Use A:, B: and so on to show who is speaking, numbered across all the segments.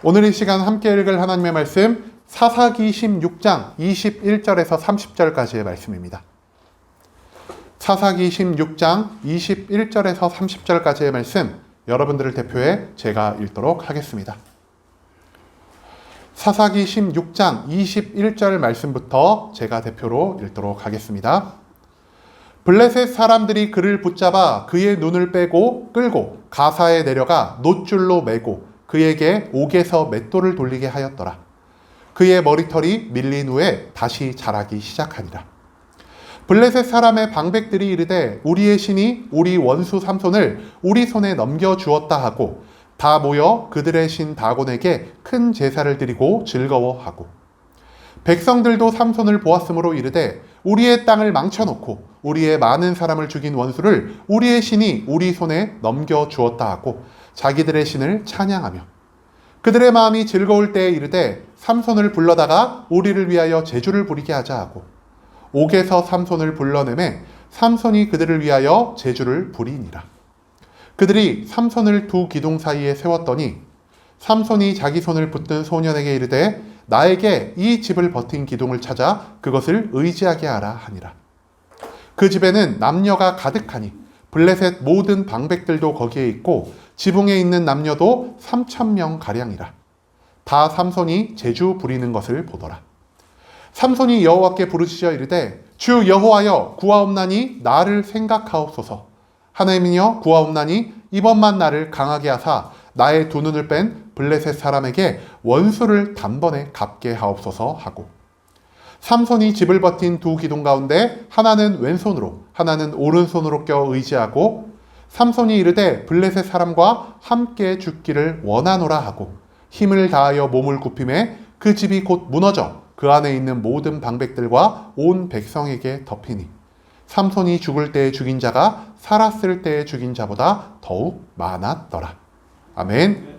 A: 오늘 이 시간 함께 읽을 하나님의 말씀 사사기 16장 21절에서 30절까지의 말씀입니다. 사사기 16장 21절에서 30절까지의 말씀 여러분들을 대표해 제가 읽도록 하겠습니다. 사사기 16장 21절 말씀부터 제가 대표로 읽도록 하겠습니다. 블레셋 사람들이 그를 붙잡아 그의 눈을 빼고 끌고 가사에 내려가 놋줄로 매고 그에게 옥에서 맷돌을 돌리게 하였더라. 그의 머리털이 밀린 후에 다시 자라기 시작하니라. 블레셋 사람의 방백들이 이르되 우리의 신이 우리 원수 삼손을 우리 손에 넘겨주었다 하고 다 모여 그들의 신 다곤에게 큰 제사를 드리고 즐거워하고 백성들도 삼손을 보았으므로 이르되 우리의 땅을 망쳐놓고 우리의 많은 사람을 죽인 원수를 우리의 신이 우리 손에 넘겨주었다 하고 자기들의 신을 찬양하며 그들의 마음이 즐거울 때에 이르되 삼손을 불러다가 우리를 위하여 제주를 부리게 하자 하고 옥에서 삼손을 불러내매 삼손이 그들을 위하여 제주를 부리니라. 그들이 삼손을 두 기둥 사이에 세웠더니 삼손이 자기 손을 붙든 소년에게 이르되 나에게 이 집을 버틴 기둥을 찾아 그것을 의지하게 하라 하니라. 그 집에는 남녀가 가득하니 블레셋 모든 방백들도 거기에 있고 지붕에 있는 남녀도 3,000명 가량이라. 다 삼손이 제주 부리는 것을 보더라. 삼손이 여호와께 부르짖어 이르되 주 여호와여 구하옵나니 나를 생각하옵소서. 하나님이여 구하옵나니 이번만 나를 강하게 하사 나의 두 눈을 뺀 블레셋 사람에게 원수를 단번에 갚게 하옵소서 하고 삼손이 집을 버틴 두 기둥 가운데 하나는 왼손으로 하나는 오른손으로 껴 의지하고 삼손이 이르되 블레셋 사람과 함께 죽기를 원하노라 하고 힘을 다하여 몸을 굽힘에 그 집이 곧 무너져 그 안에 있는 모든 방백들과 온 백성에게 덮이니 삼손이 죽을 때에 죽인 자가 살았을 때에 죽인 자보다 더욱 많았더라. 아멘.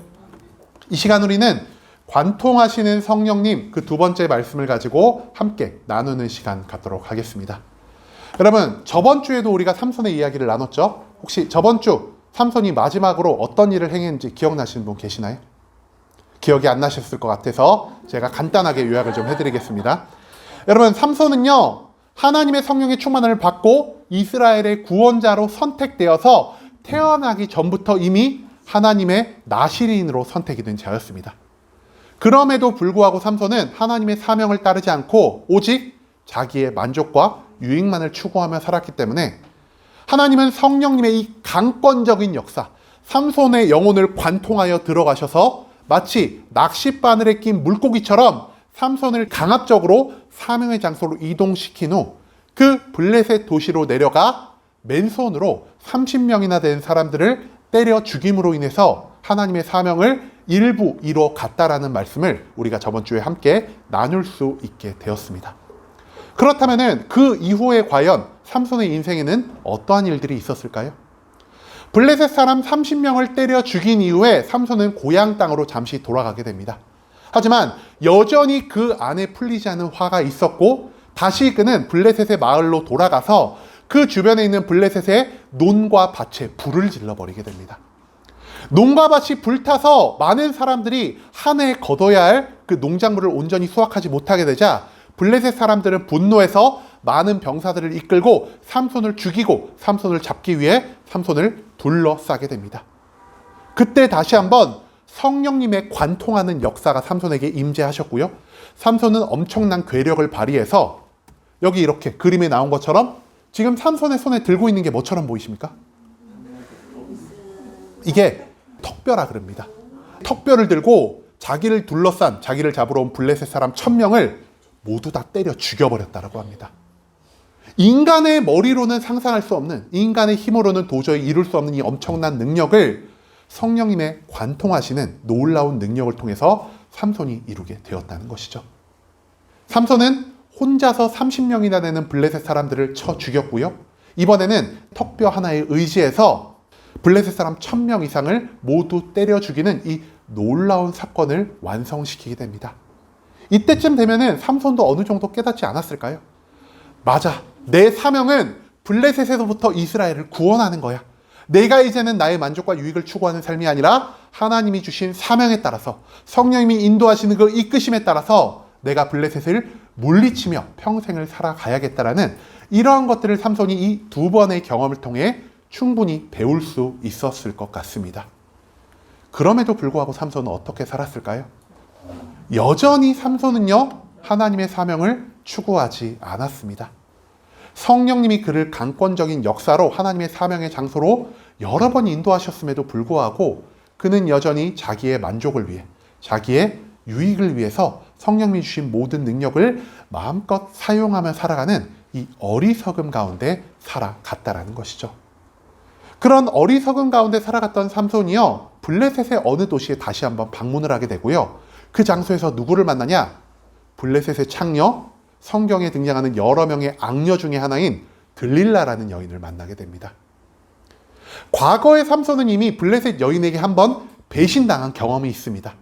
A: 이 시간 우리는 관통하시는 성령님 그 두 번째 말씀을 가지고 함께 나누는 시간 갖도록 하겠습니다. 여러분 저번 주에도 우리가 삼손의 이야기를 나눴죠? 혹시 저번 주 삼손이 마지막으로 어떤 일을 행했는지 기억나시는 분 계시나요? 기억이 안 나셨을 것 같아서 제가 간단하게 요약을 좀 해드리겠습니다. 여러분 삼손은요 하나님의 성령의 충만을 받고 이스라엘의 구원자로 선택되어서 태어나기 전부터 이미 하나님의 나시린으로 선택이 된 자였습니다. 그럼에도 불구하고 삼손은 하나님의 사명을 따르지 않고 오직 자기의 만족과 유익만을 추구하며 살았기 때문에 하나님은 성령님의 이 강권적인 역사, 삼손의 영혼을 관통하여 들어가셔서 마치 낚싯바늘에 낀 물고기처럼 삼손을 강압적으로 사명의 장소로 이동시킨 후 그 블레셋 도시로 내려가 맨손으로 30명이나 된 사람들을 때려 죽임으로 인해서 하나님의 사명을 일부 이뤄 갔다라는 말씀을 우리가 저번 주에 함께 나눌 수 있게 되었습니다. 그렇다면 그 이후에 과연 삼손의 인생에는 어떠한 일들이 있었을까요? 블레셋 사람 30명을 때려 죽인 이후에 삼손은 고향 땅으로 잠시 돌아가게 됩니다. 하지만 여전히 그 안에 풀리지 않은 화가 있었고 다시 그는 블레셋의 마을로 돌아가서 그 주변에 있는 블레셋의 논과 밭에 불을 질러버리게 됩니다. 논과 밭이 불타서 많은 사람들이 한 해 거둬야 할 그 농작물을 온전히 수확하지 못하게 되자 블레셋 사람들은 분노해서 많은 병사들을 이끌고 삼손을 죽이고 삼손을 잡기 위해 삼손을 둘러싸게 됩니다. 그때 다시 한번 성령님의 관통하는 역사가 삼손에게 임재하셨고요. 삼손은 엄청난 괴력을 발휘해서 여기 이렇게 그림에 나온 것처럼 지금 삼손의 손에 들고 있는 게 뭐처럼 보이십니까? 이게 턱뼈라 그럽니다. 턱뼈를 들고 자기를 둘러싼 자기를 잡으러 온 블레셋 사람 1,000명을 모두 다 때려 죽여버렸다고 합니다. 인간의 머리로는 상상할 수 없는, 인간의 힘으로는 도저히 이룰 수 없는 이 엄청난 능력을 성령님의 관통하시는 놀라운 능력을 통해서 삼손이 이루게 되었다는 것이죠. 삼손은 혼자서 30명이나 되는 블레셋 사람들을 쳐 죽였고요. 이번에는 턱뼈 하나에 의지해서 블레셋 사람 1,000명 이상을 모두 때려 죽이는 이 놀라운 사건을 완성시키게 됩니다. 이때쯤 되면은 삼손도 어느 정도 깨닫지 않았을까요? 맞아. 내 사명은 블레셋에서부터 이스라엘을 구원하는 거야. 내가 이제는 나의 만족과 유익을 추구하는 삶이 아니라 하나님이 주신 사명에 따라서 성령님이 인도하시는 그 이끄심에 따라서 내가 블레셋을 물리치며 평생을 살아가야겠다라는 이러한 것들을 삼손이 이 두 번의 경험을 통해 충분히 배울 수 있었을 것 같습니다. 그럼에도 불구하고 삼손은 어떻게 살았을까요? 여전히 삼손은요, 하나님의 사명을 추구하지 않았습니다. 성령님이 그를 강권적인 역사로 하나님의 사명의 장소로 여러 번 인도하셨음에도 불구하고 그는 여전히 자기의 만족을 위해, 자기의 유익을 위해서 성령님이 주신 모든 능력을 마음껏 사용하며 살아가는 이 어리석음 가운데 살아갔다라는 것이죠. 그런 어리석음 가운데 살아갔던 삼손이요, 블레셋의 어느 도시에 다시 한번 방문을 하게 되고요. 그 장소에서 누구를 만나냐? 블레셋의 창녀, 성경에 등장하는 여러 명의 악녀 중에 하나인 들릴라라는 여인을 만나게 됩니다. 과거의 삼손은 이미 블레셋 여인에게 한번 배신당한 경험이 있습니다.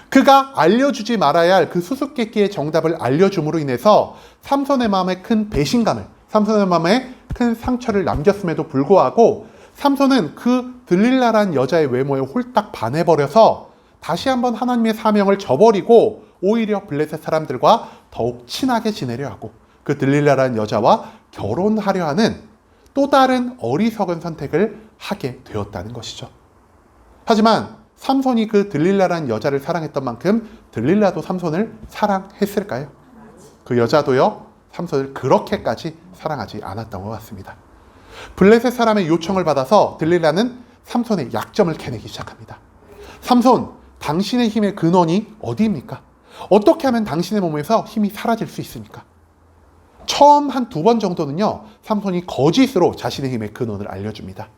A: 그가 알려주지 말아야 할 그 수수께끼의 정답을 알려줌으로 인해서 삼손의 마음에 큰 배신감을, 삼손의 마음에 큰 상처를 남겼음에도 불구하고 삼손은 그 들릴라라는 여자의 외모에 홀딱 반해버려서 다시 한번 하나님의 사명을 저버리고 오히려 블레셋 사람들과 더욱 친하게 지내려 하고 그 들릴라라는 여자와 결혼하려 하는 또 다른 어리석은 선택을 하게 되었다는 것이죠. 하지만 삼손이 그 들릴라라는 여자를 사랑했던 만큼 들릴라도 삼손을 사랑했을까요? 그 여자도요, 삼손을 그렇게까지 사랑하지 않았던 것 같습니다. 블레셋 사람의 요청을 받아서 들릴라는 삼손의 약점을 캐내기 시작합니다. 삼손, 당신의 힘의 근원이 어디입니까? 어떻게 하면 당신의 몸에서 힘이 사라질 수 있습니까? 처음 한 두 번 정도는요, 삼손이 거짓으로 자신의 힘의 근원을 알려줍니다.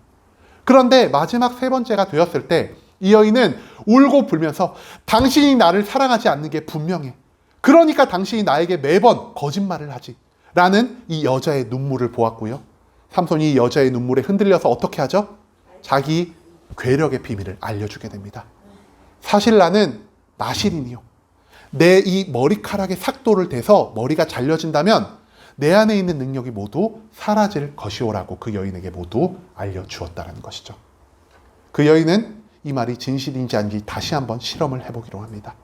A: 그런데 마지막 세 번째가 되었을 때 이 여인은 울고 불면서 당신이 나를 사랑하지 않는 게 분명해. 그러니까 당신이 나에게 매번 거짓말을 하지. 라는 이 여자의 눈물을 보았고요. 삼손이 이 여자의 눈물에 흔들려서 어떻게 하죠? 자기 괴력의 비밀을 알려주게 됩니다. 사실 나는 나실인이요. 내 이 머리카락에 삭도를 대서 머리가 잘려진다면 내 안에 있는 능력이 모두 사라질 것이오라고 그 여인에게 모두 알려주었다는 것이죠. 그 여인은 이 말이 진실인지 아닌지 다시 한번 실험을 해보기로 합니다.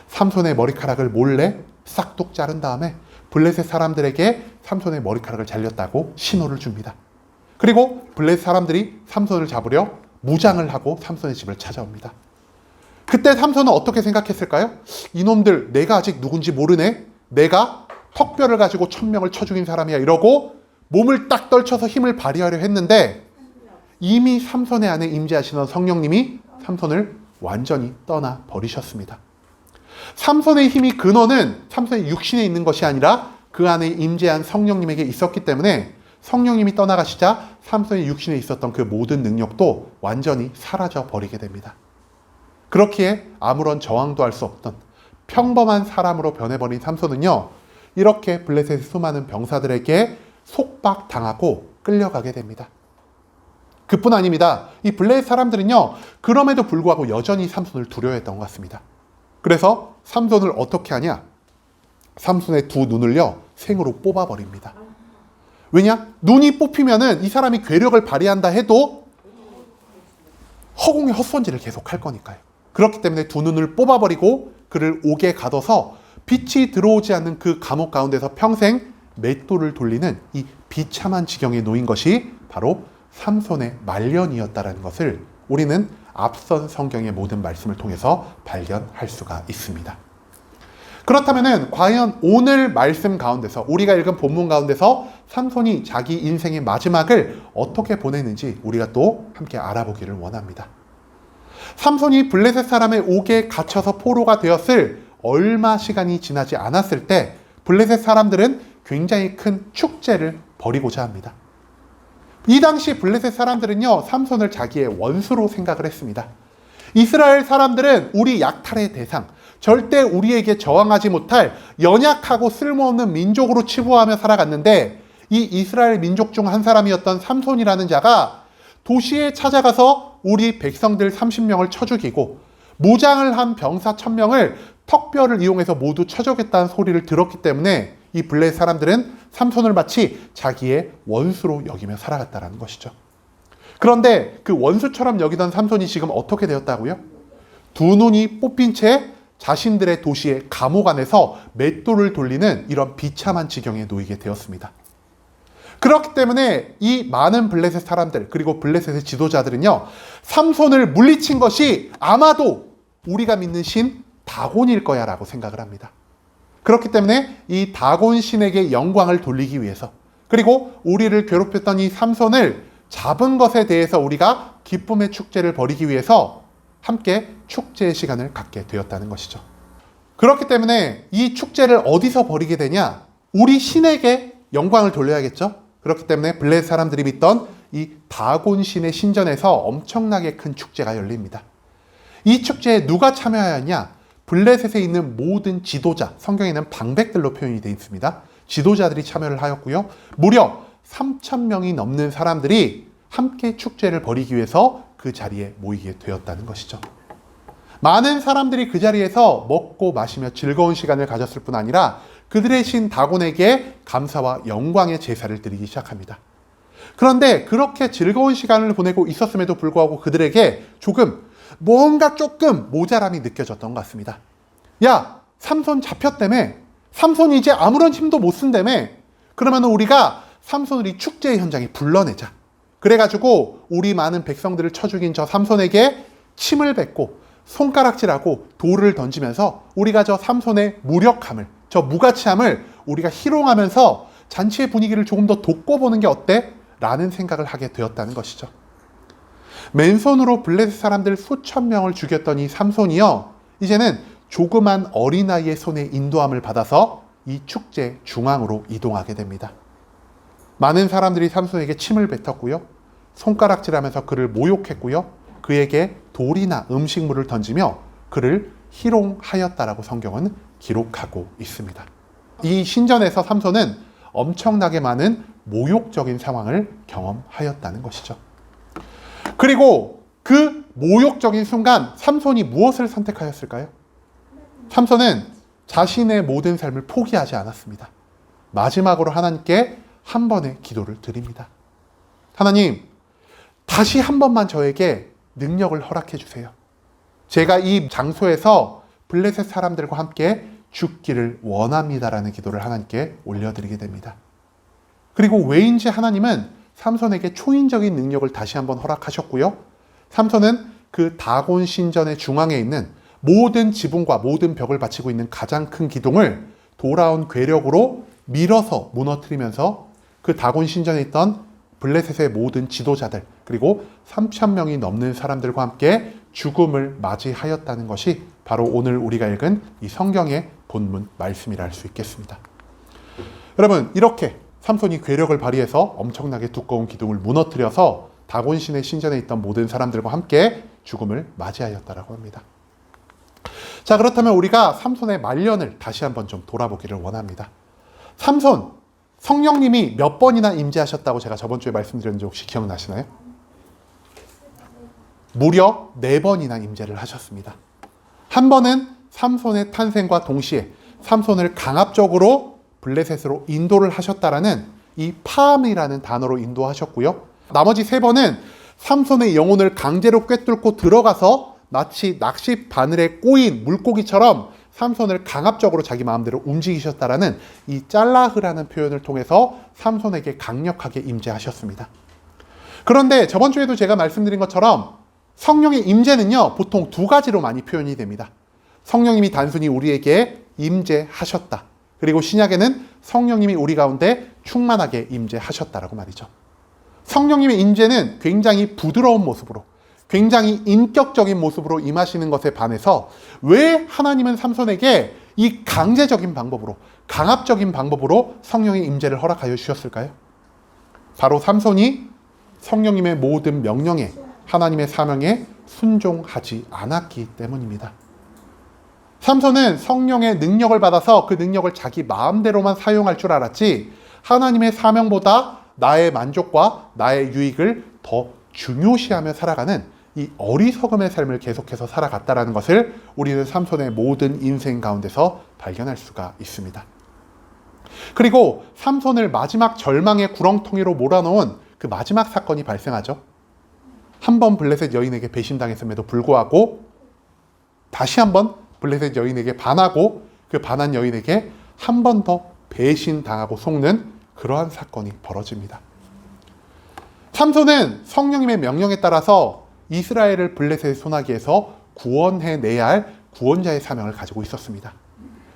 A: 삼손의 머리카락을 몰래 싹둑 자른 다음에 블레셋 사람들에게 삼손의 머리카락을 잘렸다고 신호를 줍니다. 그리고 블레셋 사람들이 삼손을 잡으려 무장을 하고 삼손의 집을 찾아옵니다. 그때 삼손은 어떻게 생각했을까요? 이놈들 내가 아직 누군지 모르네. 내가 턱뼈를 가지고 1000명을 쳐 죽인 사람이야 이러고 몸을 딱 떨쳐서 힘을 발휘하려 했는데 이미 삼손의 안에 임재하시는 성령님이 삼손을 완전히 떠나 버리셨습니다. 삼손의 힘이 근원은 삼손의 육신에 있는 것이 아니라 그 안에 임재한 성령님에게 있었기 때문에 성령님이 떠나가시자 삼손의 육신에 있었던 그 모든 능력도 완전히 사라져 버리게 됩니다. 그렇기에 아무런 저항도 할 수 없던 평범한 사람으로 변해버린 삼손은요, 이렇게 블레셋의 수많은 병사들에게 속박당하고 끌려가게 됩니다. 그뿐 아닙니다. 이 블레셋 사람들은요, 그럼에도 불구하고 여전히 삼손을 두려워했던 것 같습니다. 그래서 삼손을 어떻게 하냐? 삼손의 두 눈을요, 생으로 뽑아버립니다. 왜냐? 눈이 뽑히면은 이 사람이 괴력을 발휘한다 해도 허공의 헛손질을 계속 할 거니까요. 그렇기 때문에 두 눈을 뽑아버리고 그를 옥에 가둬서 빛이 들어오지 않는 그 감옥 가운데서 평생 맷돌을 돌리는 이 비참한 지경에 놓인 것이 바로 삼손의 말년이었다는 것을 우리는 앞선 성경의 모든 말씀을 통해서 발견할 수가 있습니다. 그렇다면 과연 오늘 말씀 가운데서 우리가 읽은 본문 가운데서 삼손이 자기 인생의 마지막을 어떻게 보냈는지 우리가 또 함께 알아보기를 원합니다. 삼손이 블레셋 사람의 옥에 갇혀서 포로가 되었을 얼마 시간이 지나지 않았을 때 블레셋 사람들은 굉장히 큰 축제를 벌이고자 합니다. 이 당시 블레셋 사람들은요, 삼손을 자기의 원수로 생각을 했습니다. 이스라엘 사람들은 우리 약탈의 대상, 절대 우리에게 저항하지 못할 연약하고 쓸모없는 민족으로 치부하며 살아갔는데 이 이스라엘 민족 중 한 사람이었던 삼손이라는 자가 도시에 찾아가서 우리 백성들 30명을 쳐 죽이고 무장을 한 병사 1000명을 턱뼈를 이용해서 모두 쳐 죽였다는 소리를 들었기 때문에 이 블레셋 사람들은 삼손을 마치 자기의 원수로 여기며 살아갔다는 것이죠. 그런데 그 원수처럼 여기던 삼손이 지금 어떻게 되었다고요? 두 눈이 뽑힌 채 자신들의 도시의 감옥 안에서 맷돌을 돌리는 이런 비참한 지경에 놓이게 되었습니다. 그렇기 때문에 이 많은 블레셋 사람들, 그리고 블레셋의 지도자들은요, 삼손을 물리친 것이 아마도 우리가 믿는 신 다곤일 거야 라고 생각을 합니다. 그렇기 때문에 이 다곤 신에게 영광을 돌리기 위해서, 그리고 우리를 괴롭혔던 이 삼손을 잡은 것에 대해서 우리가 기쁨의 축제를 벌이기 위해서 함께 축제의 시간을 갖게 되었다는 것이죠. 그렇기 때문에 이 축제를 어디서 벌이게 되냐? 우리 신에게 영광을 돌려야겠죠. 그렇기 때문에 블레셋 사람들이 믿던 이 다곤 신의 신전에서 엄청나게 큰 축제가 열립니다. 이 축제에 누가 참여하였냐? 블레셋에 있는 모든 지도자, 성경에는 방백들로 표현이 되어 있습니다. 지도자들이 참여를 하였고요. 무려 3,000명이 넘는 사람들이 함께 축제를 벌이기 위해서 그 자리에 모이게 되었다는 것이죠. 많은 사람들이 그 자리에서 먹고 마시며 즐거운 시간을 가졌을 뿐 아니라 그들의 신 다곤에게 감사와 영광의 제사를 드리기 시작합니다. 그런데 그렇게 즐거운 시간을 보내고 있었음에도 불구하고 그들에게 뭔가 조금 모자람이 느껴졌던 것 같습니다. 야, 삼손 잡혔다며? 삼손이 이제 아무런 힘도 못 쓴다며? 그러면 우리가 삼손을 이 축제의 현장에 불러내자. 그래가지고 우리 많은 백성들을 쳐 죽인 저 삼손에게 침을 뱉고 손가락질하고 돌을 던지면서 우리가 저 삼손의 무력함을, 저 무가치함을 우리가 희롱하면서 잔치의 분위기를 조금 더 돋궈보는 게 어때? 라는 생각을 하게 되었다는 것이죠. 맨손으로 블레셋 사람들 수천 명을 죽였던 이 삼손이요, 이제는 조그만 어린아이의 손에 인도함을 받아서 이 축제 중앙으로 이동하게 됩니다. 많은 사람들이 삼손에게 침을 뱉었고요, 손가락질하면서 그를 모욕했고요, 그에게 돌이나 음식물을 던지며 그를 희롱하였다라고 성경은 기록하고 있습니다. 이 신전에서 삼손은 엄청나게 많은 모욕적인 상황을 경험하였다는 것이죠. 그리고 그 모욕적인 순간 삼손이 무엇을 선택하였을까요? 삼손은 자신의 모든 삶을 포기하지 않았습니다. 마지막으로 하나님께 한 번의 기도를 드립니다. 하나님, 다시 한 번만 저에게 능력을 허락해 주세요. 제가 이 장소에서 블레셋 사람들과 함께 죽기를 원합니다라는 기도를 하나님께 올려드리게 됩니다. 그리고 왜인지 하나님은 삼손에게 초인적인 능력을 다시 한번 허락하셨고요. 삼손은 그 다곤 신전의 중앙에 있는 모든 지붕과 모든 벽을 바치고 있는 가장 큰 기둥을 돌아온 괴력으로 밀어서 무너뜨리면서 그 다곤 신전에 있던 블레셋의 모든 지도자들, 그리고 3,000명이 넘는 사람들과 함께 죽음을 맞이하였다는 것이 바로 오늘 우리가 읽은 이 성경의 본문 말씀이라 할 수 있겠습니다. 여러분, 이렇게 삼손이 괴력을 발휘해서 엄청나게 두꺼운 기둥을 무너뜨려서 다곤신의 신전에 있던 모든 사람들과 함께 죽음을 맞이하였다라고 합니다. 자, 그렇다면 우리가 삼손의 말년을 다시 한번 좀 돌아보기를 원합니다. 삼손, 성령님이 몇 번이나 임재하셨다고 제가 저번 주에 말씀드렸는지 혹시 기억나시나요? 무려 4번이나 임재를 하셨습니다. 한 번은 삼손의 탄생과 동시에 삼손을 강압적으로 블레셋으로 인도를 하셨다라는 이 팜이라는 단어로 인도하셨고요. 나머지 3번은 삼손의 영혼을 강제로 꿰뚫고 들어가서 마치 낚시 바늘에 꼬인 물고기처럼 삼손을 강압적으로 자기 마음대로 움직이셨다라는 이 짤라흐라는 표현을 통해서 삼손에게 강력하게 임재하셨습니다. 그런데 저번 주에도 제가 말씀드린 것처럼 성령의 임재는요, 보통 2가지로 많이 표현이 됩니다. 성령님이 단순히 우리에게 임재하셨다. 그리고 신약에는 성령님이 우리 가운데 충만하게 임재하셨다라고 말이죠. 성령님의 임재는 굉장히 부드러운 모습으로, 굉장히 인격적인 모습으로 임하시는 것에 반해서 왜 하나님은 삼손에게 이 강제적인 방법으로, 강압적인 방법으로 성령의 임재를 허락하여 주셨을까요? 바로 삼손이 성령님의 모든 명령에, 하나님의 사명에 순종하지 않았기 때문입니다. 삼손은 성령의 능력을 받아서 그 능력을 자기 마음대로만 사용할 줄 알았지, 하나님의 사명보다 나의 만족과 나의 유익을 더 중요시하며 살아가는 이 어리석음의 삶을 계속해서 살아갔다는 것을 우리는 삼손의 모든 인생 가운데서 발견할 수가 있습니다. 그리고 삼손을 마지막 절망의 구렁텅이로 몰아넣은 그 마지막 사건이 발생하죠. 한 번 블레셋 여인에게 배신당했음에도 불구하고 다시 한 번 블레셋 여인에게 반하고 그 반한 여인에게 한 번 더 배신당하고 속는 그러한 사건이 벌어집니다. 삼손은 성령님의 명령에 따라서 이스라엘을 블레셋의 손아귀에서 구원해내야 할 구원자의 사명을 가지고 있었습니다.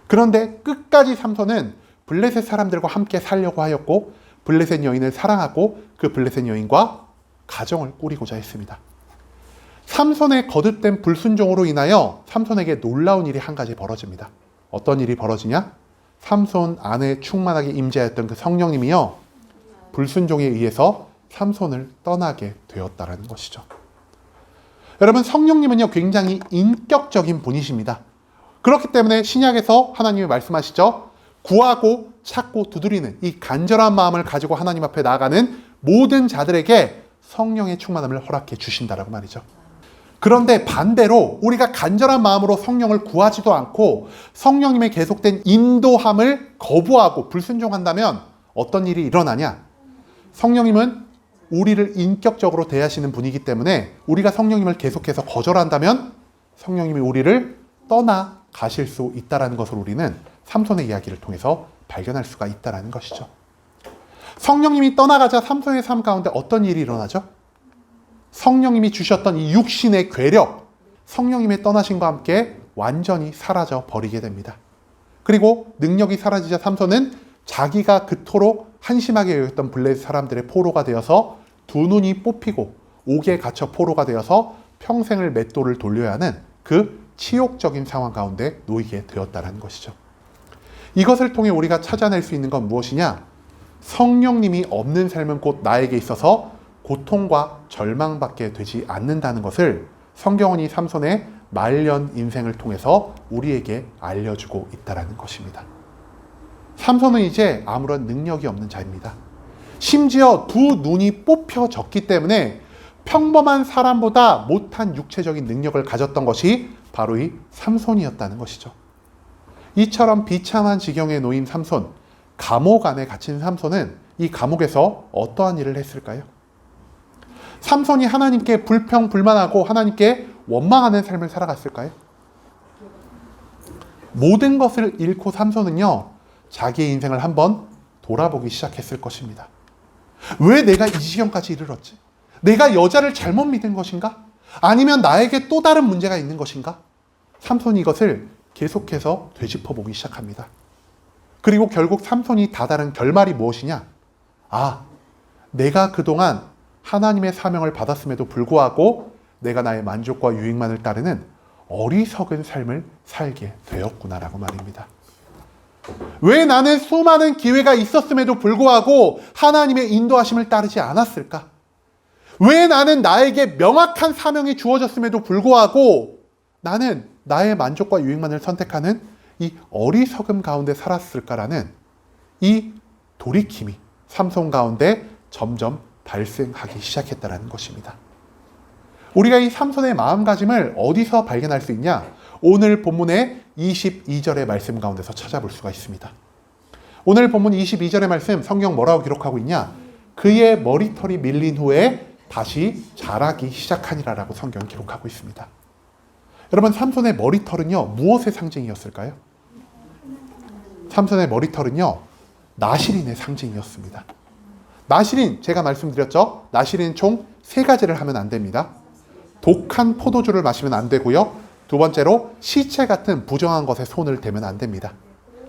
A: 그런데 끝까지 삼손은 블레셋 사람들과 함께 살려고 하였고 블레셋 여인을 사랑하고 그 블레셋 여인과 가정을 꾸리고자 했습니다. 삼손의 거듭된 불순종으로 인하여 삼손에게 놀라운 일이 한 가지 벌어집니다. 어떤 일이 벌어지냐? 삼손 안에 충만하게 임재하였던 그 성령님이요, 불순종에 의해서 삼손을 떠나게 되었다는 것이죠. 여러분, 성령님은요 굉장히 인격적인 분이십니다. 그렇기 때문에 신약에서 하나님이 말씀하시죠. 구하고 찾고 두드리는 이 간절한 마음을 가지고 하나님 앞에 나아가는 모든 자들에게 성령의 충만함을 허락해 주신다라고 말이죠. 그런데 반대로 우리가 간절한 마음으로 성령을 구하지도 않고 성령님의 계속된 인도함을 거부하고 불순종한다면 어떤 일이 일어나냐? 성령님은 우리를 인격적으로 대하시는 분이기 때문에 우리가 성령님을 계속해서 거절한다면 성령님이 우리를 떠나 가실 수 있다는 것을 우리는 삼손의 이야기를 통해서 발견할 수가 있다는 것이죠. 성령님이 떠나가자 삼손의 삶 가운데 어떤 일이 일어나죠? 성령님이 주셨던 이 육신의 괴력, 성령님의 떠나심과 함께 완전히 사라져 버리게 됩니다. 그리고 능력이 사라지자 삼손은 자기가 그토록 한심하게 여겼던 블레셋 사람들의 포로가 되어서 두 눈이 뽑히고 옥에 갇혀 포로가 되어서 평생을 맷돌을 돌려야 하는 그 치욕적인 상황 가운데 놓이게 되었다는 것이죠. 이것을 통해 우리가 찾아낼 수 있는 건 무엇이냐? 성령님이 없는 삶은 곧 나에게 있어서 고통과 절망밖에 되지 않는다는 것을 성경은 이 삼손의 말년 인생을 통해서 우리에게 알려주고 있다는 것입니다. 삼손은 이제 아무런 능력이 없는 자입니다. 심지어 두 눈이 뽑혀졌기 때문에 평범한 사람보다 못한 육체적인 능력을 가졌던 것이 바로 이 삼손이었다는 것이죠. 이처럼 비참한 지경에 놓인 삼손, 감옥 안에 갇힌 삼손은 이 감옥에서 어떠한 일을 했을까요? 삼손이 하나님께 불평불만하고 하나님께 원망하는 삶을 살아갔을까요? 모든 것을 잃고 삼손은요, 자기의 인생을 한번 돌아보기 시작했을 것입니다. 왜 내가 이 지경까지 이르렀지? 내가 여자를 잘못 믿은 것인가? 아니면 나에게 또 다른 문제가 있는 것인가? 삼손이 이것을 계속해서 되짚어보기 시작합니다. 그리고 결국 삼손이 다다른 결말이 무엇이냐? 내가 그동안 하나님의 사명을 받았음에도 불구하고 내가 나의 만족과 유익만을 따르는 어리석은 삶을 살게 되었구나라고 말입니다. 왜 나는 수많은 기회가 있었음에도 불구하고 하나님의 인도하심을 따르지 않았을까? 왜 나는 나에게 명확한 사명이 주어졌음에도 불구하고 나는 나의 만족과 유익만을 선택하는 이 어리석음 가운데 살았을까라는 이 돌이킴이 삼손 가운데 점점 발생하기 시작했다는 것입니다. 우리가 이 삼손의 마음가짐을 어디서 발견할 수 있냐? 오늘 본문의 22절의 말씀 가운데서 찾아볼 수가 있습니다. 오늘 본문 22절의 말씀, 성경 뭐라고 기록하고 있냐? 그의 머리털이 밀린 후에 다시 자라기 시작하니라라고 성경 기록하고 있습니다. 여러분, 삼손의 머리털은요, 무엇의 상징이었을까요? 삼손의 머리털은요, 나실인의 상징이었습니다. 나실인, 제가 말씀드렸죠? 나실인 총 3가지를 하면 안 됩니다. 독한 포도주를 마시면 안 되고요. 두 번째로 시체 같은 부정한 것에 손을 대면 안 됩니다.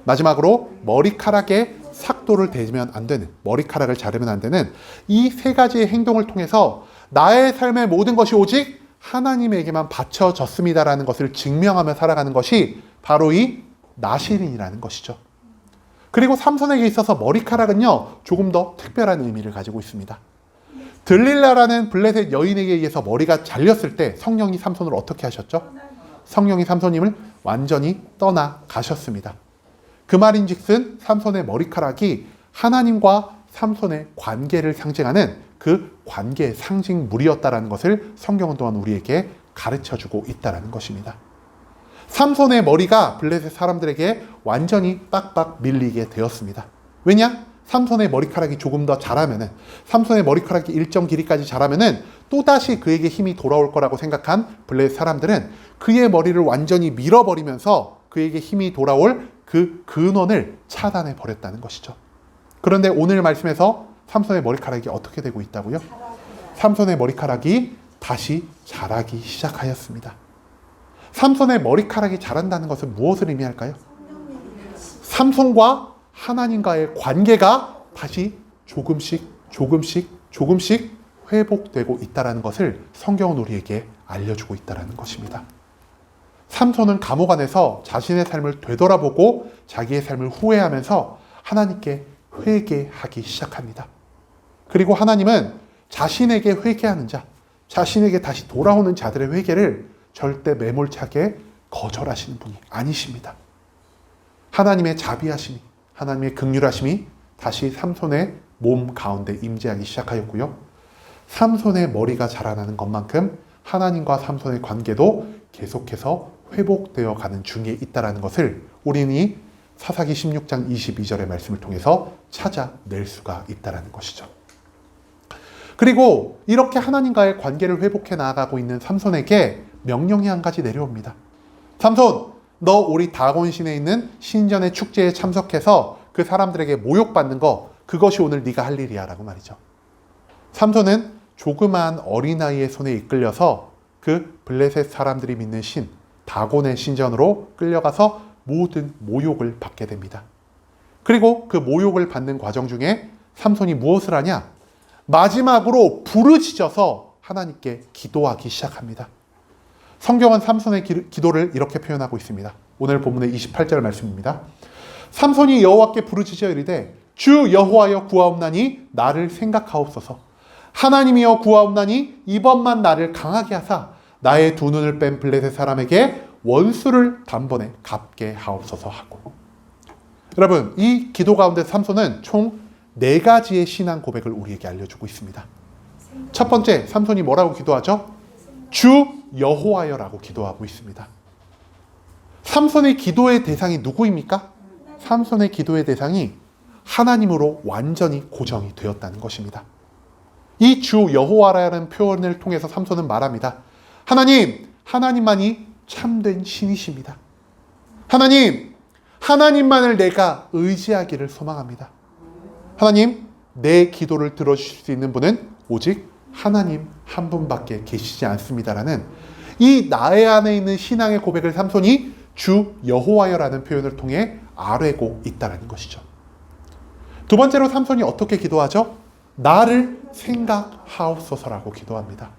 A: 마지막으로 머리카락에 삭도를 대면 안 되는, 머리카락을 자르면 안 되는 이 3가지의 행동을 통해서 나의 삶의 모든 것이 오직 하나님에게만 바쳐졌습니다라는 것을 증명하며 살아가는 것이 바로 이 나실인이라는 것이죠. 그리고 삼손에게 있어서 머리카락은요, 조금 더 특별한 의미를 가지고 있습니다. 들릴라라는 블레셋 여인에게 의해서 머리가 잘렸을 때 성령이 삼손을 어떻게 하셨죠? 성령이 삼손님을 완전히 떠나가셨습니다. 그 말인즉슨 삼손의 머리카락이 하나님과 삼손의 관계를 상징하는 그 관계의 상징물이었다는 것을 성경은 또한 우리에게 가르쳐주고 있다는 것입니다. 삼손의 머리가 블레셋 사람들에게 완전히 빡빡 밀리게 되었습니다. 왜냐? 삼손의 머리카락이 조금 더 자라면은, 삼손의 머리카락이 일정 길이까지 자라면은 또다시 그에게 힘이 돌아올 거라고 생각한 블레셋 사람들은 그의 머리를 완전히 밀어버리면서 그에게 힘이 돌아올 그 근원을 차단해 버렸다는 것이죠. 그런데 오늘 말씀에서 삼손의 머리카락이 어떻게 되고 있다고요? 삼손의 머리카락이 다시 자라기 시작하였습니다. 삼손의 머리카락이 자란다는 것은 무엇을 의미할까요? 삼손과 하나님과의 관계가 다시 조금씩 회복되고 있다는 것을 성경은 우리에게 알려주고 있다는 것입니다. 삼손은 감옥 안에서 자신의 삶을 되돌아보고 자기의 삶을 후회하면서 하나님께 회개하기 시작합니다. 그리고 하나님은 자신에게 회개하는 자, 자신에게 다시 돌아오는 자들의 회개를 절대 매몰차게 거절하시는 분이 아니십니다. 하나님의 자비하심이, 하나님의 긍휼하심이 다시 삼손의 몸 가운데 임재하기 시작하였고요. 삼손의 머리가 자라나는 것만큼 하나님과 삼손의 관계도 계속해서 회복되어 가는 중에 있다는 것을 우리는 사사기 16장 22절의 말씀을 통해서 찾아낼 수가 있다는 것이죠. 그리고 이렇게 하나님과의 관계를 회복해 나아가고 있는 삼손에게 명령이 한 가지 내려옵니다. 삼손, 너 우리 다곤 시내에 있는 신전의 축제에 참석해서 그 사람들에게 모욕받는 거, 그것이 오늘 네가 할 일이야 라고 말이죠. 삼손은 조그마한 어린아이의 손에 이끌려서 그 블레셋 사람들이 믿는 신 다곤의 신전으로 끌려가서 모든 모욕을 받게 됩니다. 그리고 그 모욕을 받는 과정 중에 삼손이 무엇을 하냐? 마지막으로 부르짖어서 하나님께 기도하기 시작합니다. 성경은 삼손의 기도를 이렇게 표현하고 있습니다. 오늘 본문의 28절 말씀입니다. 삼손이 여호와께 부르짖어 이르되 주 여호와여 구하옵나니 나를 생각하옵소서. 하나님이여 구하옵나니 이번만 나를 강하게 하사 나의 두 눈을 뺀 블레셋 사람에게 원수를 단번에 갚게 하옵소서 하고. 여러분, 이 기도 가운데 삼손은 총 4가지의 신앙 고백을 우리에게 알려주고 있습니다. 첫 번째, 삼손이 뭐라고 기도하죠? 주 여호와여라고 기도하고 있습니다. 삼손의 기도의 대상이 누구입니까? 삼손의 기도의 대상이 하나님으로 완전히 고정이 되었다는 것입니다. 이 주 여호와라는 표현을 통해서 삼손은 말합니다. 하나님, 하나님만이 참된 신이십니다. 하나님, 하나님만을 내가 의지하기를 소망합니다. 하나님, 내 기도를 들어주실 수 있는 분은 오직 하나님 한 분밖에 계시지 않습니다라는 이 나의 안에 있는 신앙의 고백을 삼손이 주 여호와여라는 표현을 통해 아뢰고 있다는 것이죠. 두 번째로 삼손이 어떻게 기도하죠? 나를 생각하옵소서라고 기도합니다.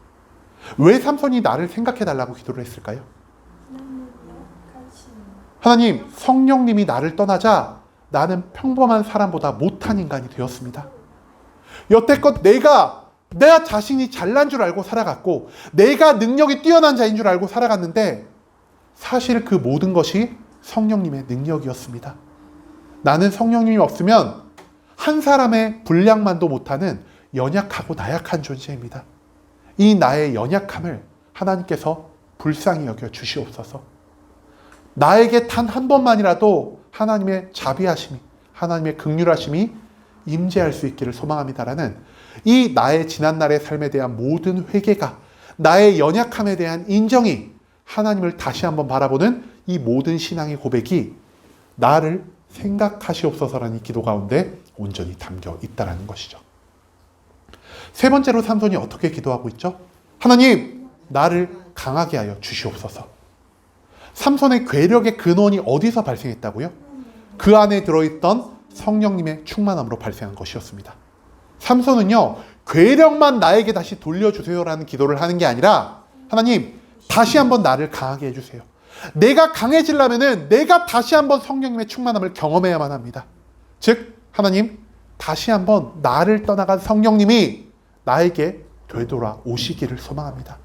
A: 왜 삼손이 나를 생각해달라고 기도를 했을까요? 하나님, 성령님이 나를 떠나자 나는 평범한 사람보다 못한 인간이 되었습니다. 여태껏 내가 자신이 잘난 줄 알고 살아갔고 내가 능력이 뛰어난 자인 줄 알고 살아갔는데 사실 그 모든 것이 성령님의 능력이었습니다. 나는 성령님이 없으면 한 사람의 분량만도 못하는 연약하고 나약한 존재입니다. 이 나의 연약함을 하나님께서 불쌍히 여겨 주시옵소서. 나에게 단 한 번만이라도 하나님의 자비하심이, 하나님의 긍휼하심이 임재할 수 있기를 소망합니다라는 이 나의 지난날의 삶에 대한 모든 회개가, 나의 연약함에 대한 인정이 하나님을 다시 한번 바라보는 이 모든 신앙의 고백이 나를 생각하시옵소서라는 기도 가운데 온전히 담겨 있다는 것이죠. 세 번째로 삼손이 어떻게 기도하고 있죠? 하나님, 나를 강하게 하여 주시옵소서. 삼손의 괴력의 근원이 어디서 발생했다고요? 그 안에 들어있던 성령님의 충만함으로 발생한 것이었습니다. 삼손은요, 괴력만 나에게 다시 돌려주세요라는 기도를 하는 게 아니라 하나님, 다시 한번 나를 강하게 해주세요. 내가 강해지려면은 내가 다시 한번 성령님의 충만함을 경험해야만 합니다. 즉, 하나님, 다시 한번 나를 떠나간 성령님이 나에게 되돌아오시기를 소망합니다.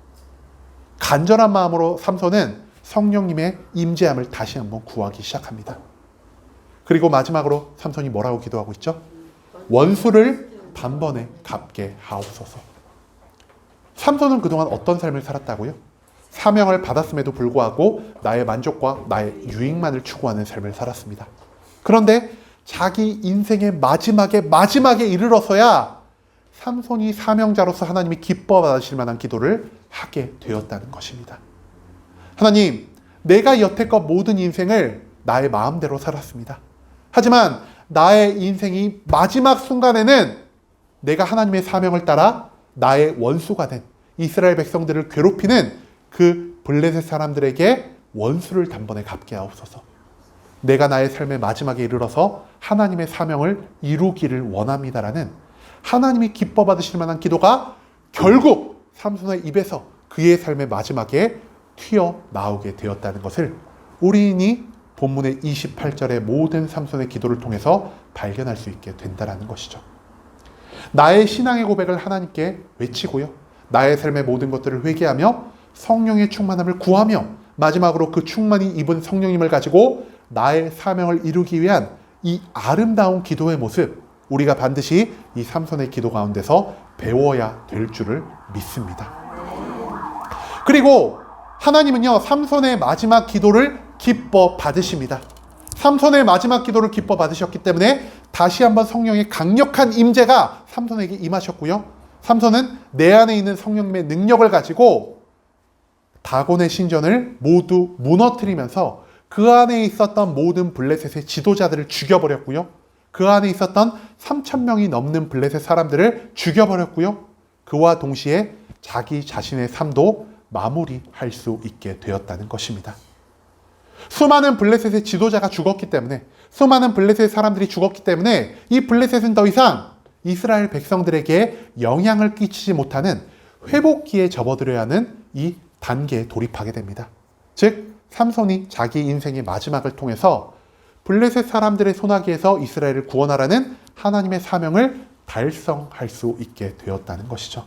A: 간절한 마음으로 삼손은 성령님의 임재함을 다시 한번 구하기 시작합니다. 그리고 마지막으로 삼손이 뭐라고 기도하고 있죠? 원수를 단번에 갚게 하옵소서. 삼손은 그동안 어떤 삶을 살았다고요? 사명을 받았음에도 불구하고 나의 만족과 나의 유익만을 추구하는 삶을 살았습니다. 그런데 자기 인생의 마지막에 이르러서야 삼손이 사명자로서 하나님이 기뻐 받으실 만한 기도를 하게 되었다는 것입니다. 하나님, 내가 여태껏 모든 인생을 나의 마음대로 살았습니다. 하지만 나의 인생이 마지막 순간에는 내가 하나님의 사명을 따라 나의 원수가 된 이스라엘 백성들을 괴롭히는 그 블레셋 사람들에게 원수를 단번에 갚게 하옵소서. 내가 나의 삶의 마지막에 이르러서 하나님의 사명을 이루기를 원합니다라는 하나님이 기뻐 받으실 만한 기도가 결국 삼손의 입에서 그의 삶의 마지막에 튀어나오게 되었다는 것을 우리인이 본문의 28절의 모든 삼손의 기도를 통해서 발견할 수 있게 된다는 것이죠. 나의 신앙의 고백을 하나님께 외치고요. 나의 삶의 모든 것들을 회개하며 성령의 충만함을 구하며 마지막으로 그 충만히 입은 성령님을 가지고 나의 사명을 이루기 위한 이 아름다운 기도의 모습, 우리가 반드시 이 삼손의 기도 가운데서 배워야 될 줄을 믿습니다. 그리고 하나님은요, 삼손의 마지막 기도를 기뻐 받으십니다. 삼손의 마지막 기도를 기뻐 받으셨기 때문에 다시 한번 성령의 강력한 임재가 삼손에게 임하셨고요. 삼손은 내 안에 있는 성령님의 능력을 가지고 다곤의 신전을 모두 무너뜨리면서 그 안에 있었던 모든 블레셋의 지도자들을 죽여버렸고요. 그 안에 있었던 3,000명이 넘는 블레셋 사람들을 죽여버렸고요. 그와 동시에 자기 자신의 삶도 마무리할 수 있게 되었다는 것입니다. 수많은 블레셋의 지도자가 죽었기 때문에, 수많은 블레셋 사람들이 죽었기 때문에 이 블레셋은 더 이상 이스라엘 백성들에게 영향을 끼치지 못하는 회복기에 접어들어야 하는 이 단계에 돌입하게 됩니다. 즉 삼손이 자기 인생의 마지막을 통해서 블레셋 사람들의 손아귀에서 이스라엘을 구원하라는 하나님의 사명을 달성할 수 있게 되었다는 것이죠.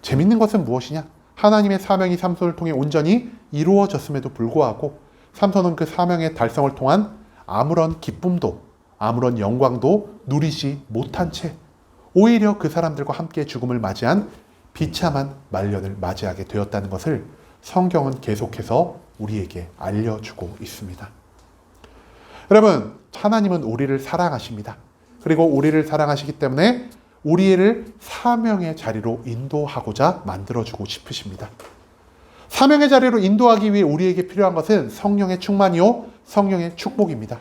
A: 재밌는 것은 무엇이냐? 하나님의 사명이 삼손을 통해 온전히 이루어졌음에도 불구하고 삼손은 그 사명의 달성을 통한 아무런 기쁨도 아무런 영광도 누리지 못한 채 오히려 그 사람들과 함께 죽음을 맞이한 비참한 말년을 맞이하게 되었다는 것을 성경은 계속해서 우리에게 알려주고 있습니다. 여러분, 하나님은 우리를 사랑하십니다. 그리고 우리를 사랑하시기 때문에 우리를 사명의 자리로 인도하고자 만들어주고 싶으십니다. 사명의 자리로 인도하기 위해 우리에게 필요한 것은 성령의 충만이요 성령의 축복입니다.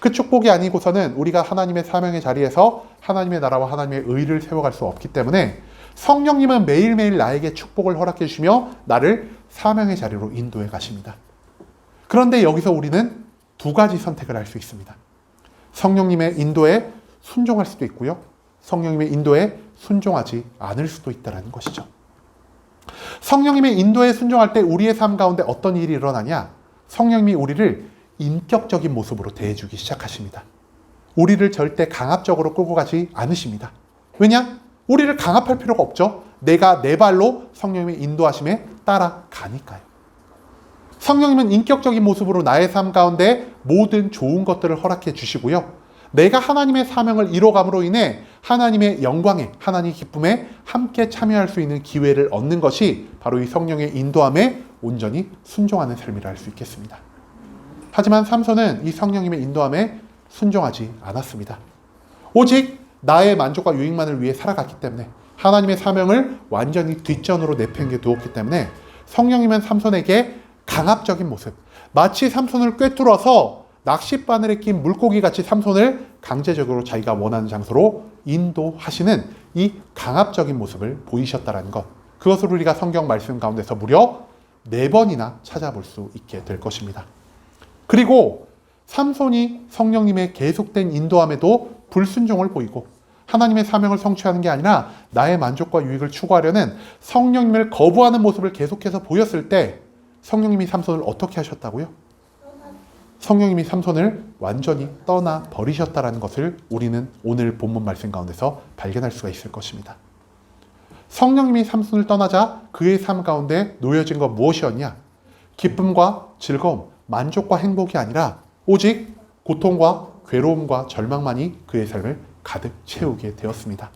A: 그 축복이 아니고서는 우리가 하나님의 사명의 자리에서 하나님의 나라와 하나님의 의를 세워갈 수 없기 때문에 성령님은 매일매일 나에게 축복을 허락해 주시며 나를 사명의 자리로 인도해 가십니다. 그런데 여기서 우리는 두 가지 선택을 할 수 있습니다. 성령님의 인도에 순종할 수도 있고요. 성령님의 인도에 순종하지 않을 수도 있다는 것이죠. 성령님의 인도에 순종할 때 우리의 삶 가운데 어떤 일이 일어나냐? 성령님이 우리를 인격적인 모습으로 대해주기 시작하십니다. 우리를 절대 강압적으로 끌고 가지 않으십니다. 왜냐? 우리를 강압할 필요가 없죠. 내가 내 발로 성령님의 인도하심에 따라가니까요. 성령님은 인격적인 모습으로 나의 삶 가운데 모든 좋은 것들을 허락해 주시고요. 내가 하나님의 사명을 이뤄감으로 인해 하나님의 영광에, 하나님의 기쁨에 함께 참여할 수 있는 기회를 얻는 것이 바로 이 성령의 인도함에 온전히 순종하는 삶이라 할 수 있겠습니다. 하지만 삼손은 이 성령님의 인도함에 순종하지 않았습니다. 오직 나의 만족과 유익만을 위해 살아갔기 때문에 하나님의 사명을 완전히 뒷전으로 내팽개 두었기 때문에 성령님은 삼손에게 강압적인 모습, 마치 삼손을 꿰뚫어서 낚싯바늘에 낀 물고기같이 삼손을 강제적으로 자기가 원하는 장소로 인도하시는 이 강압적인 모습을 보이셨다는 것, 그것을 우리가 성경 말씀 가운데서 무려 4번이나 찾아볼 수 있게 될 것입니다. 그리고 삼손이 성령님의 계속된 인도함에도 불순종을 보이고 하나님의 사명을 성취하는 게 아니라 나의 만족과 유익을 추구하려는 성령님을 거부하는 모습을 계속해서 보였을 때 성령님이 삼손을 어떻게 하셨다고요? 성령님이 삼손을 완전히 떠나 버리셨다는 것을 우리는 오늘 본문 말씀 가운데서 발견할 수가 있을 것입니다. 성령님이 삼손을 떠나자 그의 삶 가운데 놓여진 것 무엇이었냐? 기쁨과 즐거움, 만족과 행복이 아니라 오직 고통과 괴로움과 절망만이 그의 삶을 가득 채우게 되었습니다.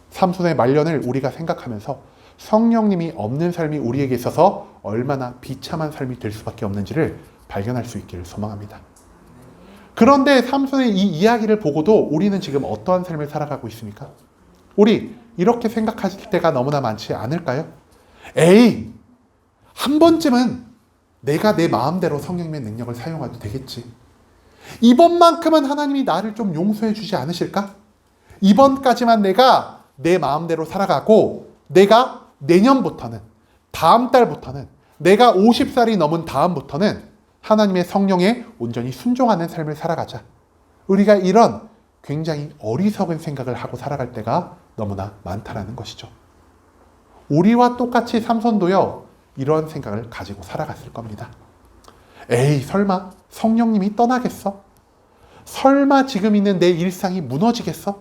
A: 삼손의 말년을 우리가 생각하면서 성령님이 없는 삶이 우리에게 있어서 얼마나 비참한 삶이 될 수밖에 없는지를 발견할 수 있기를 소망합니다. 그런데 삼손의 이 이야기를 보고도 우리는 지금 어떠한 삶을 살아가고 있습니까? 우리 이렇게 생각하실 때가 너무나 많지 않을까요? 에이, 한 번쯤은 내가 내 마음대로 성령님의 능력을 사용해도 되겠지. 이번만큼은 하나님이 나를 좀 용서해 주지 않으실까? 이번까지만 내가 내 마음대로 살아가고 내가 내년부터는, 다음 달부터는, 내가 50살이 넘은 다음부터는 하나님의 성령에 온전히 순종하는 삶을 살아가자. 우리가 이런 굉장히 어리석은 생각을 하고 살아갈 때가 너무나 많다라는 것이죠. 우리와 똑같이 삼손도요, 이런 생각을 가지고 살아갔을 겁니다. 에이, 설마 성령님이 떠나겠어? 설마 지금 있는 내 일상이 무너지겠어?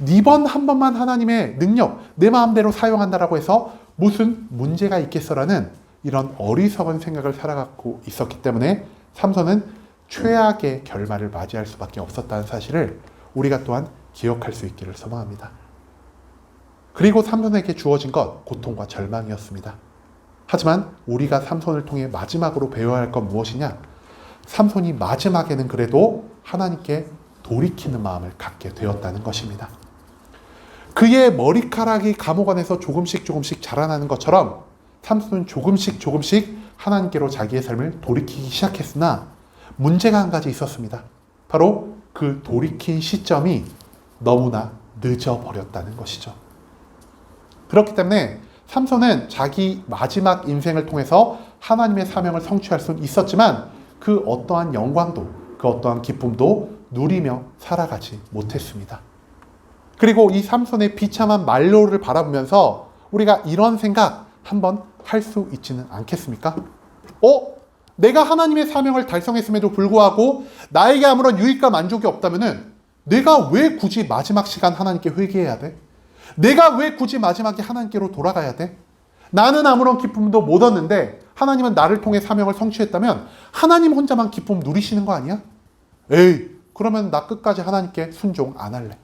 A: 이번 한 번만 하나님의 능력, 내 마음대로 사용한다라고 해서 무슨 문제가 있겠어라는 이런 어리석은 생각을 살아가고 있었기 때문에 삼손은 최악의 결말을 맞이할 수밖에 없었다는 사실을 우리가 또한 기억할 수 있기를 소망합니다. 그리고 삼손에게 주어진 것, 고통과 절망이었습니다. 하지만 우리가 삼손을 통해 마지막으로 배워야 할 건 무엇이냐? 삼손이 마지막에는 그래도 하나님께 돌이키는 마음을 갖게 되었다는 것입니다. 그의 머리카락이 감옥 안에서 조금씩 자라나는 것처럼 삼손은 조금씩 하나님께로 자기의 삶을 돌이키기 시작했으나 문제가 한 가지 있었습니다. 바로 그 돌이킨 시점이 너무나 늦어버렸다는 것이죠. 그렇기 때문에 삼손은 자기 마지막 인생을 통해서 하나님의 사명을 성취할 수는 있었지만 그 어떠한 영광도, 그 어떠한 기쁨도 누리며 살아가지 못했습니다. 그리고 이 삼손의 비참한 말로를 바라보면서 우리가 이런 생각 한번 할 수 있지는 않겠습니까? 내가 하나님의 사명을 달성했음에도 불구하고 나에게 아무런 유익과 만족이 없다면은 내가 왜 굳이 마지막 시간 하나님께 회개해야 돼? 내가 왜 굳이 마지막에 하나님께로 돌아가야 돼? 나는 아무런 기쁨도 못 얻는데 하나님은 나를 통해 사명을 성취했다면 하나님 혼자만 기쁨 누리시는 거 아니야? 에이, 그러면 나 끝까지 하나님께 순종 안 할래.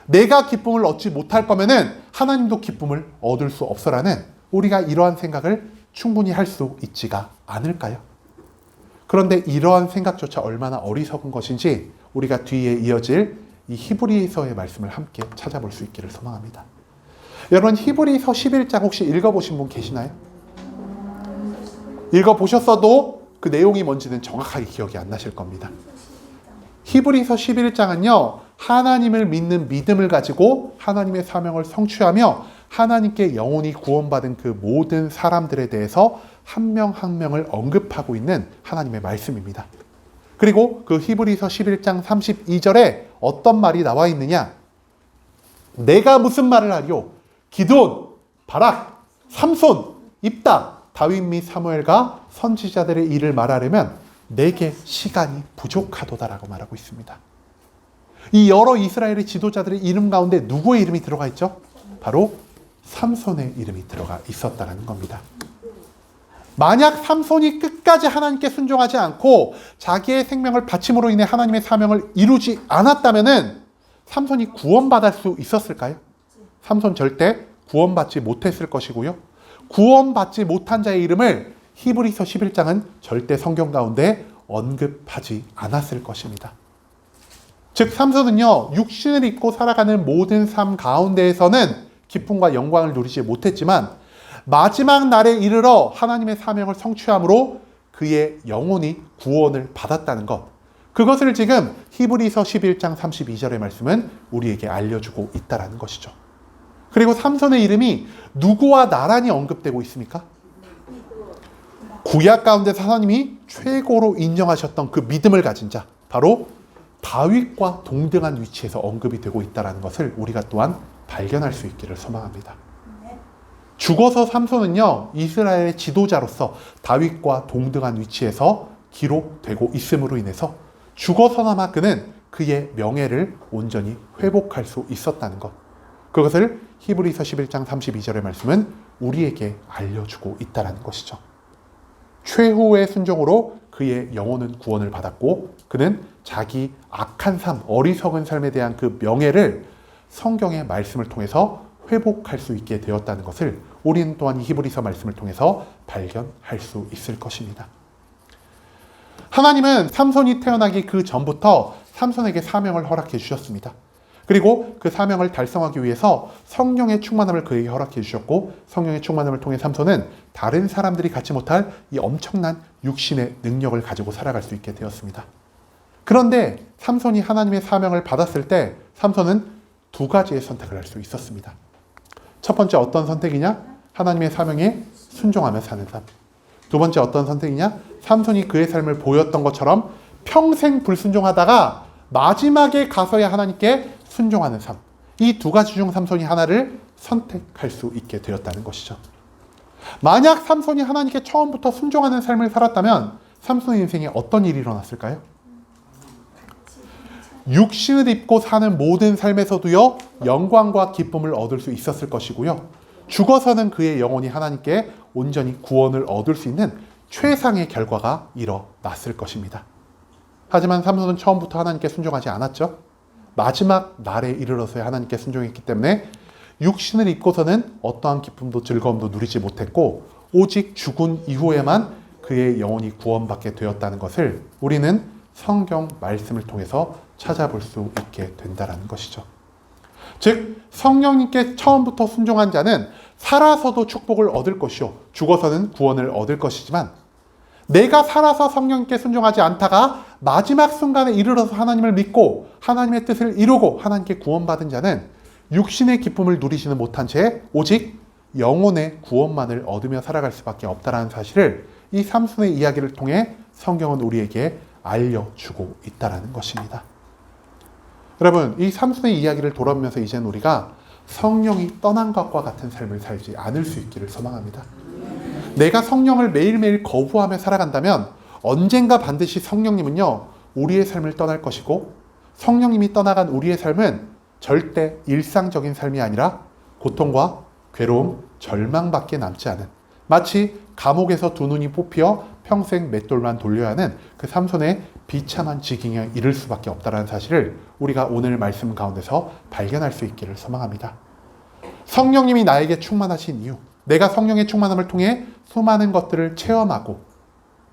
A: 내가 기쁨을 얻지 못할 거면은 하나님도 기쁨을 얻을 수 없어라는 우리가 이러한 생각을 충분히 할 수 있지가 않을까요? 그런데 이러한 생각조차 얼마나 어리석은 것인지 우리가 뒤에 이어질 이 히브리서의 말씀을 함께 찾아볼 수 있기를 소망합니다. 여러분, 히브리서 11장 혹시 읽어보신 분 계시나요? 읽어보셨어도 그 내용이 뭔지는 정확하게 기억이 안 나실 겁니다. 히브리서 11장은요, 하나님을 믿는 믿음을 가지고 하나님의 사명을 성취하며 하나님께 영원히 구원받은 그 모든 사람들에 대해서 한 명 한 명을 언급하고 있는 하나님의 말씀입니다. 그리고 그 히브리서 11장 32절에 어떤 말이 나와 있느냐? 내가 무슨 말을 하리요? 기드온, 바락, 삼손, 입다, 다윗 및 사무엘과 선지자들의 일을 말하려면 내게 시간이 부족하도다라고 말하고 있습니다. 이 여러 이스라엘의 지도자들의 이름 가운데 누구의 이름이 들어가 있죠? 바로 삼손의 이름이 들어가 있었다는 겁니다. 만약 삼손이 끝까지 하나님께 순종하지 않고 자기의 생명을 바침으로 인해 하나님의 사명을 이루지 않았다면은 삼손이 구원받을 수 있었을까요? 삼손 절대 구원받지 못했을 것이고요. 구원받지 못한 자의 이름을 히브리서 11장은 절대 성경 가운데 언급하지 않았을 것입니다. 즉 삼손은요, 육신을 입고 살아가는 모든 삶 가운데에서는 기쁨과 영광을 누리지 못했지만 마지막 날에 이르러 하나님의 사명을 성취함으로 그의 영혼이 구원을 받았다는 것, 그것을 지금 히브리서 11장 32절의 말씀은 우리에게 알려주고 있다는 것이죠. 그리고 삼손의 이름이 누구와 나란히 언급되고 있습니까? 구약 가운데서 하나님이 최고로 인정하셨던 그 믿음을 가진 자, 바로 다윗과 동등한 위치에서 언급이 되고 있다는 것을 우리가 또한 발견할 수 있기를 소망합니다. 죽어서 삼손은요, 이스라엘의 지도자로서 다윗과 동등한 위치에서 기록되고 있음으로 인해서 죽어서나마 그는 그의 명예를 온전히 회복할 수 있었다는 것, 그것을 히브리서 11장 32절의 말씀은 우리에게 알려주고 있다는 것이죠. 최후의 순종으로 그의 영혼은 구원을 받았고 그는 자기 악한 삶, 어리석은 삶에 대한 그 명예를 성경의 말씀을 통해서 회복할 수 있게 되었다는 것을 우리는 또한 이 히브리서 말씀을 통해서 발견할 수 있을 것입니다. 하나님은 삼손이 태어나기 그 전부터 삼손에게 사명을 허락해 주셨습니다. 그리고 그 사명을 달성하기 위해서 성령의 충만함을 그에게 허락해 주셨고, 성령의 충만함을 통해 삼손은 다른 사람들이 갖지 못할 이 엄청난 육신의 능력을 가지고 살아갈 수 있게 되었습니다. 그런데 삼손이 하나님의 사명을 받았을 때 삼손은 두 가지의 선택을 할 수 있었습니다. 첫 번째 어떤 선택이냐? 하나님의 사명에 순종하며 사는 삶. 두 번째 어떤 선택이냐? 삼손이 그의 삶을 보였던 것처럼 평생 불순종하다가 마지막에 가서야 하나님께 순종하는 삶. 이 두 가지 중 삼손이 하나를 선택할 수 있게 되었다는 것이죠. 만약 삼손이 하나님께 처음부터 순종하는 삶을 살았다면 삼손의 인생에 어떤 일이 일어났을까요? 육신을 입고 사는 모든 삶에서도요, 영광과 기쁨을 얻을 수 있었을 것이고요. 죽어서는 그의 영혼이 하나님께 온전히 구원을 얻을 수 있는 최상의 결과가 일어났을 것입니다. 하지만 삼손은 처음부터 하나님께 순종하지 않았죠. 마지막 날에 이르러서야 하나님께 순종했기 때문에 육신을 입고서는 어떠한 기쁨도 즐거움도 누리지 못했고, 오직 죽은 이후에만 그의 영혼이 구원받게 되었다는 것을 우리는 성경 말씀을 통해서 찾아볼 수 있게 된다는 것이죠. 즉, 성령님께 처음부터 순종한 자는 살아서도 축복을 얻을 것이요, 죽어서는 구원을 얻을 것이지만, 내가 살아서 성령님께 순종하지 않다가 마지막 순간에 이르러서 하나님을 믿고 하나님의 뜻을 이루고 하나님께 구원받은 자는 육신의 기쁨을 누리지는 못한 채 오직 영혼의 구원만을 얻으며 살아갈 수밖에 없다는 사실을 이 삼손의 이야기를 통해 성경은 우리에게 알려주고 있다는 것입니다. 여러분, 이 삼손의 이야기를 돌아보면서 이제는 우리가 성령이 떠난 것과 같은 삶을 살지 않을 수 있기를 소망합니다. 내가 성령을 매일매일 거부하며 살아간다면 언젠가 반드시 성령님은요, 우리의 삶을 떠날 것이고, 성령님이 떠나간 우리의 삶은 절대 일상적인 삶이 아니라 고통과 괴로움, 절망밖에 남지 않은, 마치 감옥에서 두 눈이 뽑혀 평생 맷돌만 돌려야 하는 그 삼손의 비참한 지경에 이를 수밖에 없다는 사실을 우리가 오늘 말씀 가운데서 발견할 수 있기를 소망합니다. 성령님이 나에게 충만하신 이유, 내가 성령의 충만함을 통해 수많은 것들을 체험하고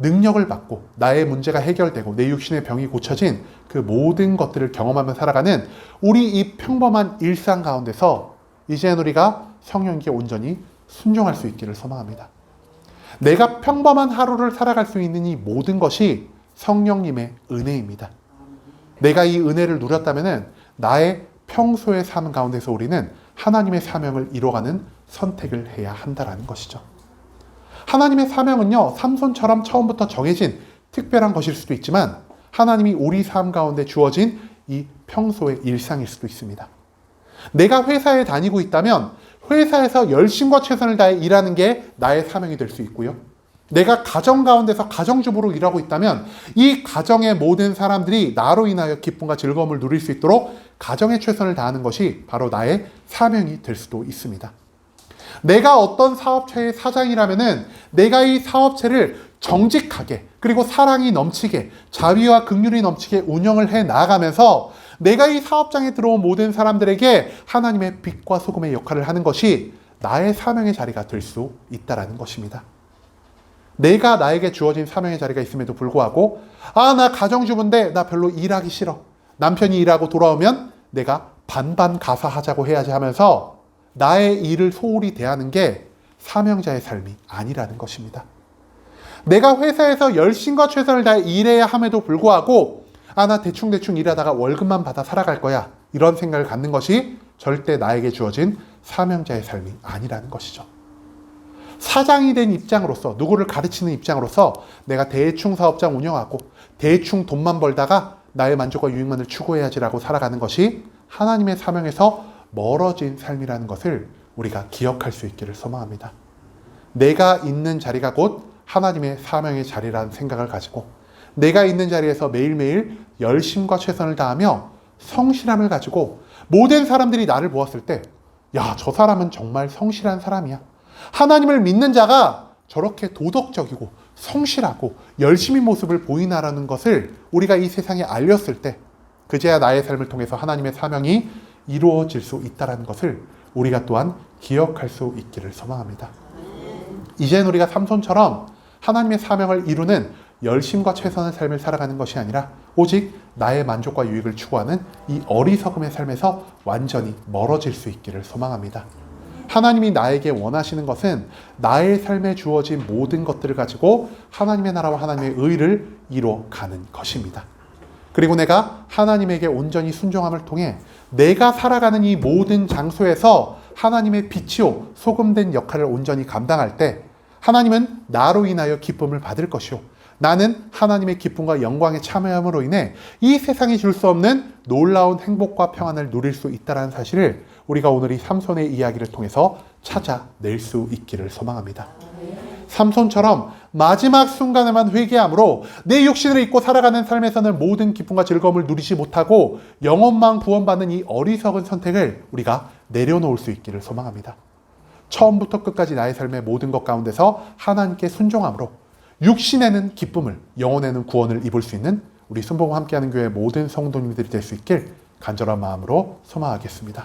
A: 능력을 받고 나의 문제가 해결되고 내 육신의 병이 고쳐진 그 모든 것들을 경험하며 살아가는 우리 이 평범한 일상 가운데서 이제는 우리가 성령님께 온전히 순종할 수 있기를 소망합니다. 내가 평범한 하루를 살아갈 수 있는 이 모든 것이 성령님의 은혜입니다. 내가 이 은혜를 누렸다면 나의 평소의 삶 가운데서 우리는 하나님의 사명을 이뤄가는 선택을 해야 한다는 것이죠. 하나님의 사명은요, 삼손처럼 처음부터 정해진 특별한 것일 수도 있지만 하나님이 우리 삶 가운데 주어진 이 평소의 일상일 수도 있습니다. 내가 회사에 다니고 있다면 회사에서 열심과 최선을 다해 일하는 게 나의 사명이 될 수 있고요. 내가 가정 가운데서 가정주부로 일하고 있다면 이 가정의 모든 사람들이 나로 인하여 기쁨과 즐거움을 누릴 수 있도록 가정에 최선을 다하는 것이 바로 나의 사명이 될 수도 있습니다. 내가 어떤 사업체의 사장이라면은 내가 이 사업체를 정직하게 그리고 사랑이 넘치게 자비와 긍휼이 넘치게 운영을 해 나아가면서 내가 이 사업장에 들어온 모든 사람들에게 하나님의 빛과 소금의 역할을 하는 것이 나의 사명의 자리가 될 수 있다는 것입니다. 내가 나에게 주어진 사명의 자리가 있음에도 불구하고 나 가정주부인데 나 별로 일하기 싫어. 남편이 일하고 돌아오면 내가 반반 가사하자고 해야지 하면서 나의 일을 소홀히 대하는 게 사명자의 삶이 아니라는 것입니다. 내가 회사에서 열심과 최선을 다해 일해야 함에도 불구하고 나 대충 일하다가 월급만 받아 살아갈 거야. 이런 생각을 갖는 것이 절대 나에게 주어진 사명자의 삶이 아니라는 것이죠. 사장이 된 입장으로서, 누구를 가르치는 입장으로서 내가 대충 사업장 운영하고 대충 돈만 벌다가 나의 만족과 유익만을 추구해야지라고 살아가는 것이 하나님의 사명에서 멀어진 삶이라는 것을 우리가 기억할 수 있기를 소망합니다. 내가 있는 자리가 곧 하나님의 사명의 자리라는 생각을 가지고 내가 있는 자리에서 매일매일 열심과 최선을 다하며 성실함을 가지고 모든 사람들이 나를 보았을 때 저 사람은 정말 성실한 사람이야. 하나님을 믿는 자가 저렇게 도덕적이고 성실하고 열심히 모습을 보이나라는 것을 우리가 이 세상에 알렸을 때 그제야 나의 삶을 통해서 하나님의 사명이 이루어질 수 있다는 것을 우리가 또한 기억할 수 있기를 소망합니다. 이제는 우리가 삼손처럼 하나님의 사명을 이루는 열심과 최선의 삶을 살아가는 것이 아니라 오직 나의 만족과 유익을 추구하는 이 어리석음의 삶에서 완전히 멀어질 수 있기를 소망합니다. 하나님이 나에게 원하시는 것은 나의 삶에 주어진 모든 것들을 가지고 하나님의 나라와 하나님의 의를 이뤄가는 것입니다. 그리고 내가 하나님에게 온전히 순종함을 통해 내가 살아가는 이 모든 장소에서 하나님의 빛이요 소금된 역할을 온전히 감당할 때 하나님은 나로 인하여 기쁨을 받을 것이요 나는 하나님의 기쁨과 영광에 참여함으로 인해 이 세상이 줄 수 없는 놀라운 행복과 평안을 누릴 수 있다는 사실을 우리가 오늘 이 삼손의 이야기를 통해서 찾아낼 수 있기를 소망합니다. 삼손처럼 마지막 순간에만 회개함으로 내 육신을 잊고 살아가는 삶에서는 모든 기쁨과 즐거움을 누리지 못하고 영혼만 구원받는 이 어리석은 선택을 우리가 내려놓을 수 있기를 소망합니다. 처음부터 끝까지 나의 삶의 모든 것 가운데서 하나님께 순종함으로 육신에는 기쁨을, 영혼에는 구원을 입을 수 있는 우리 순복음 함께하는 교회 모든 성도님들이 될 수 있길 간절한 마음으로 소망하겠습니다.